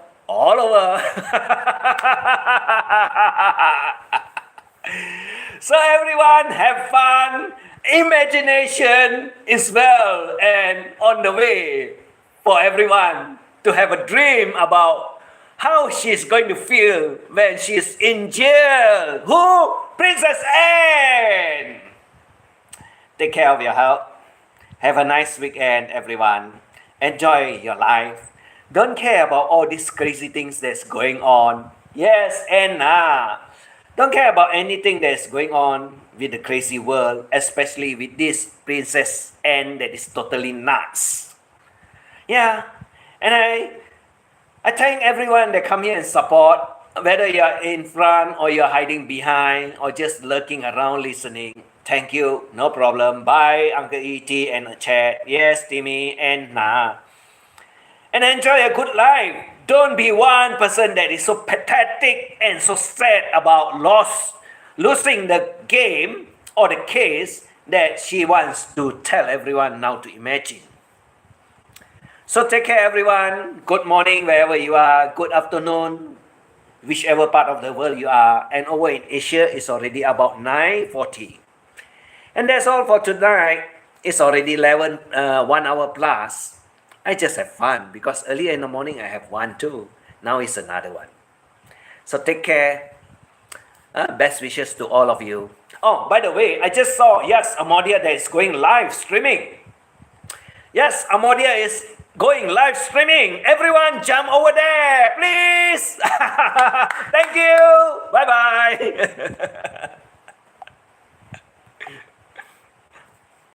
So everyone, have fun. Imagination is well and on the way for everyone to have a dream about how she's going to feel when she's in jail. Who? Princess Anne! Take care of your health. Have a nice weekend, everyone. Enjoy your life. Don't care about all these crazy things that's going on. Yes, Anna. Don't care about anything that's going on with the crazy world, especially with this Princess Anne that is totally nuts. Yeah, and I thank everyone that come here and support, whether you're in front or you're hiding behind or just lurking around listening. Thank you, no problem. Bye, Uncle E.T. and a chat. Yes, Timmy and Na. And enjoy a good life. Don't be one person that is so pathetic and so sad about losing the game or the case that she wants to tell everyone now to imagine. So take care, everyone. Good morning wherever you are. Good afternoon, whichever part of the world you are. And over in Asia, it's already about 9:40. And that's all for tonight. It's already 1 hour plus. I just have fun because earlier in the morning I have one too. Now it's another one. So take care. Best wishes to all of you. Oh, by the way, I just saw, yes, Amodia that is going live streaming. Yes, Amodia is going live streaming. Everyone jump over there, please. Thank you. Bye-bye.